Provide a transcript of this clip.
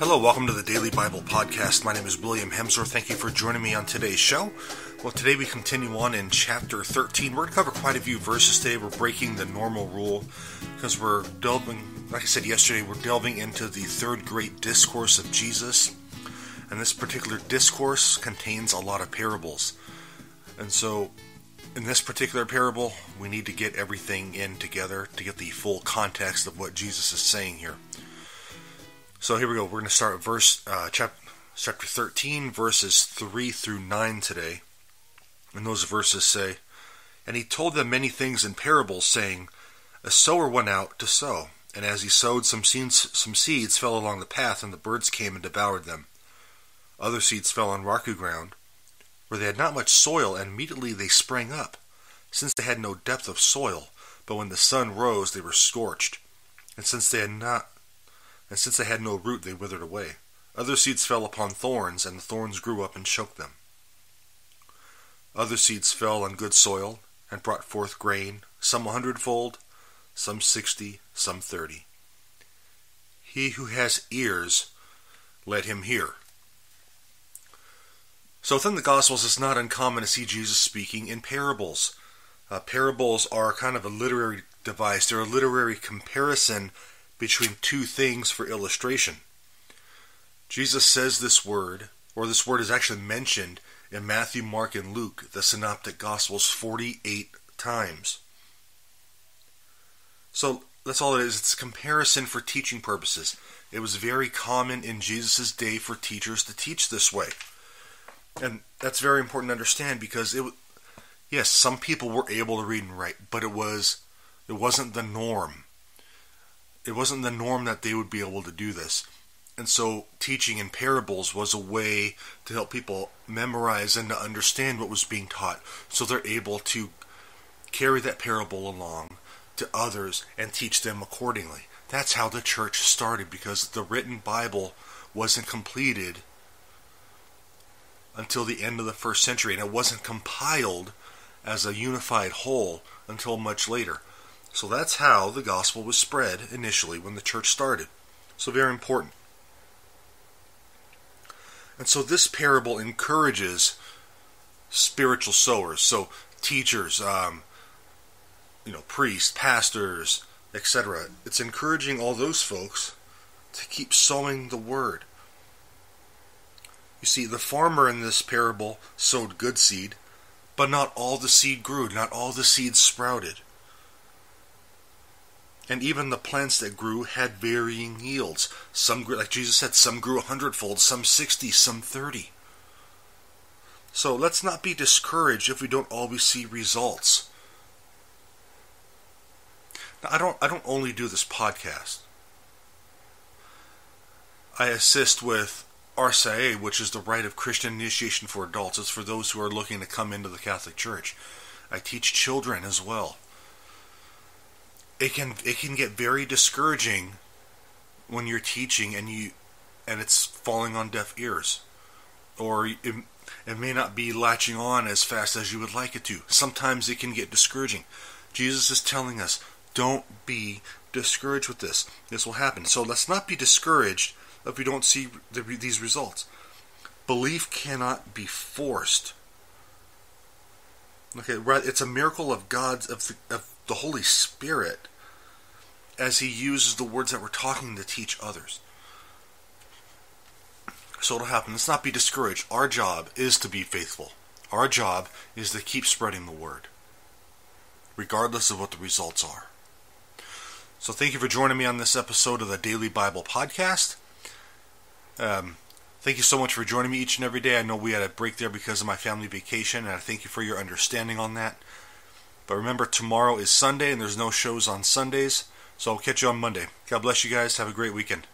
Hello, welcome to the Daily Bible Podcast. My name is William Hemsworth. Thank you for joining me on today's show. Well, today we continue on in chapter 13. We're going to cover quite a few verses today. We're breaking the normal rule because we're delving, like I said yesterday, we're delving into the third great discourse of Jesus. And this particular discourse contains a lot of parables. And so, in this particular parable, we need to get everything in together to get the full context of what Jesus is saying here. So here we go. We're going to start at chapter 13, verses 3 through 9 today. And those verses say, "And he told them many things in parables, saying, A sower went out to sow. And as he sowed, some seeds fell along the path, and the birds came and devoured them. Other seeds fell on rocky ground, where they had not much soil, and immediately they sprang up, since they had no depth of soil. But when the sun rose, they were scorched. And since they had no root, they withered away. Other seeds fell upon thorns, and the thorns grew up and choked them. Other seeds fell on good soil, and brought forth grain, some 100-fold, some 60, some 30. He who has ears, let him hear." So within the Gospels, it's not uncommon to see Jesus speaking in parables. Parables are kind of a literary device. They're a literary comparison between two things for illustration. Jesus says this word, or this word is actually mentioned in Matthew, Mark, and Luke, the Synoptic Gospels, 48 times. So that's all it is. It's a comparison for teaching purposes. It was very common in Jesus' day for teachers to teach this way. And that's very important to understand because yes, some people were able to read and write, but it wasn't the norm. It wasn't the norm that they would be able to do this. And so teaching in parables was a way to help people memorize and to understand what was being taught, so they're able to carry that parable along to others and teach them accordingly. That's how the church started, because the written Bible wasn't completed until the end of the first century, and it wasn't compiled as a unified whole until much later. So that's how the gospel was spread initially when the church started. So very important. And so this parable encourages spiritual sowers. So teachers, priests, pastors, etc. It's encouraging all those folks to keep sowing the word. You see, the farmer in this parable sowed good seed, but not all the seed grew, not all the seed sprouted. And even the plants that grew had varying yields. Some grew, like Jesus said, some grew 100-fold, some 60, some 30. So let's not be discouraged if we don't always see results. Now, I don't only do this podcast. I assist with RCIA, which is the Rite of Christian Initiation for Adults. It's for those who are looking to come into the Catholic Church. I teach children as well. It can get very discouraging when you're teaching and it's falling on deaf ears, or it may not be latching on as fast as you would like it to. Sometimes it can get discouraging. Jesus is telling us, don't be discouraged with this. This will happen. So let's not be discouraged if we don't see these results. Belief cannot be forced. Okay, it's a miracle of the Holy Spirit as He uses the words that we're talking to teach others. So it'll happen. Let's not be discouraged. Our job is to be faithful. Our job is to keep spreading the word, regardless of what the results are. So thank you for joining me on this episode of the Daily Bible Podcast. Thank you so much for joining me each and every day. I know we had a break there because of my family vacation, and I thank you for your understanding on that. But remember, tomorrow is Sunday, and there's no shows on Sundays, so I'll catch you on Monday. God bless you guys. Have a great weekend.